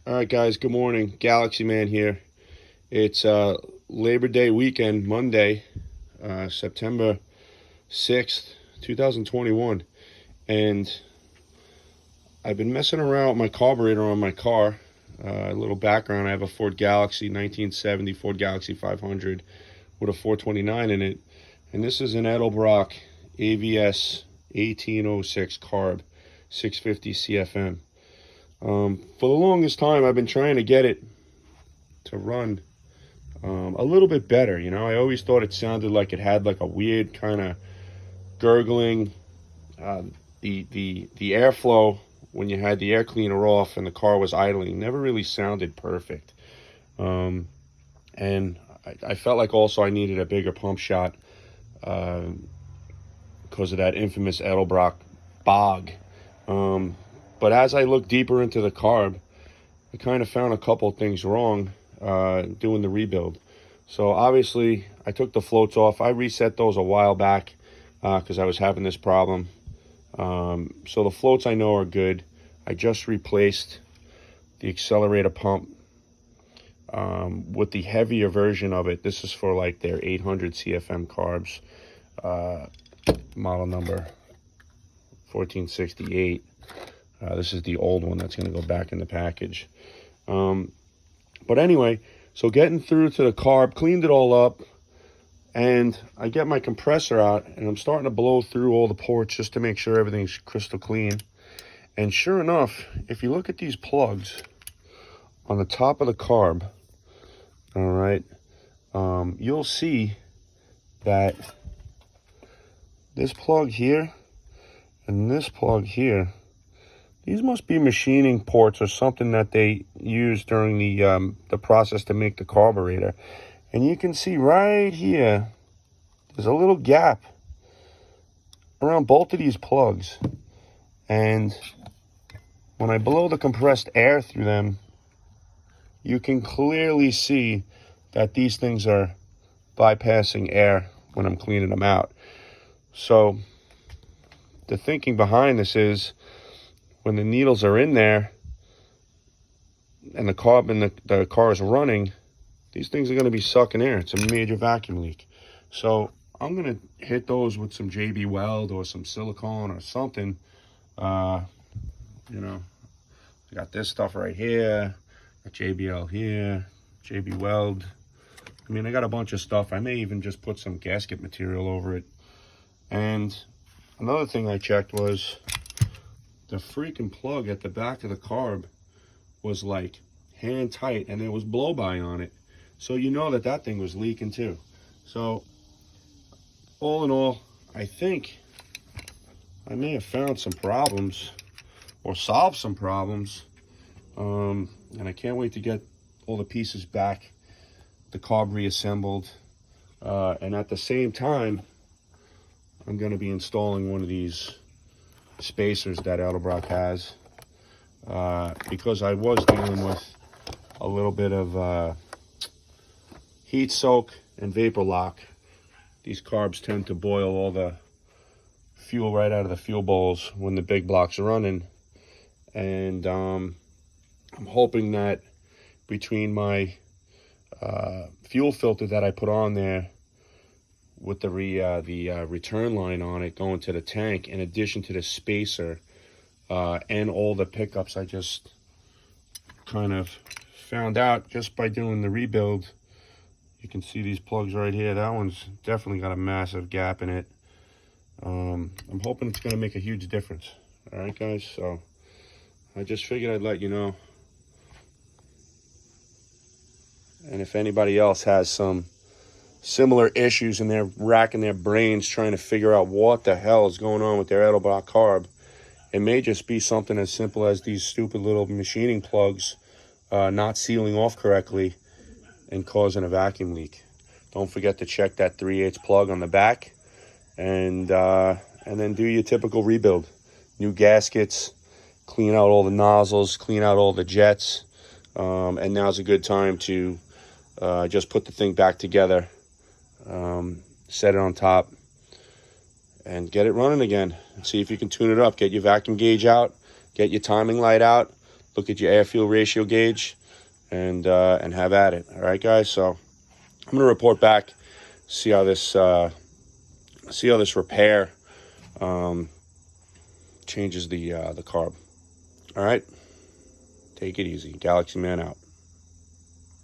All right, guys, good morning. Galaxie Man here. It's Labor Day weekend, Monday, September 6th, 2021. And I've been messing around with my carburetor on my car. A little background, I have a Ford Galaxie, 1970 Ford Galaxie 500 with a 429 in it. And this is an Edelbrock AVS 1806 carb, 650 CFM. For the longest time, I've been trying to get it to run a little bit better. I always thought it sounded like it had like a weird kind of gurgling. The airflow when you had the air cleaner off and the car was idling never really sounded perfect. And I felt like also I needed a bigger pump shot because of that infamous Edelbrock bog. But as I looked deeper into the carb, I kind of found a couple of things wrong doing the rebuild. So obviously, I took the floats off. I reset those a while back because I was having this problem. So the floats I know are good. I just replaced the accelerator pump with the heavier version of it. This is for like their 800 CFM carbs, model number 1468. This is the old one that's going to go back in the package. But anyway, so getting through to the carb, cleaned it all up, and I get my compressor out, and I'm starting to blow through all the ports just to make sure everything's crystal clean. And sure enough, if you look at these plugs on the top of the carb, all right, you'll see that this plug here and this plug here, these must be machining ports or something that they use during the process to make the carburetor. And you can see right here, there's a little gap around both of these plugs. And when I blow the compressed air through them, you can clearly see that these things are bypassing air when I'm cleaning them out. So the thinking behind this is, when the needles are in there and the car is running, these things are going to be sucking air. It's a major vacuum leak. So I'm going to hit those with some JB Weld or some silicone or something. I got this stuff right here, got JBL here, JB Weld. I mean, I got a bunch of stuff. I may even just put some gasket material over it. And another thing I checked was the freaking plug at the back of the carb was like hand tight, and there was blow by on it. So you know that thing was leaking too. So all in all, I think I may have found some problems or solved some problems. And I can't wait to get all the pieces back, the carb reassembled. And at the same time, I'm going to be installing one of these spacers that Edelbrock has, because I was dealing with a little bit of heat soak and vapor lock. These carbs tend to boil all the fuel right out of the fuel bowls when the big blocks are running. And I'm hoping that between my fuel filter that I put on there with the return line on it going to the tank, in addition to the spacer and all the pickups I just kind of found out just by doing the rebuild. You can see these plugs right here. That one's definitely got a massive gap in it. I'm hoping it's going to make a huge difference. All right, guys, so I just figured I'd let you know. And if anybody else has some similar issues and they're racking their brains trying to figure out what the hell is going on with their Edelbrock carb, it may just be something as simple as these stupid little machining plugs not sealing off correctly and causing a vacuum leak. Don't forget to check that 3/8 plug on the back, and then do your typical rebuild. New gaskets, clean out all the nozzles, clean out all the jets, and now's a good time to just put the thing back together. Set it on top and get it running again, and see if you can tune it up. Get your vacuum gauge out, get your timing light out, look at your air-fuel ratio gauge, and have at it. All right, guys. So I'm going to report back, see how this repair changes the carb. All right, take it easy. Galaxie Man out.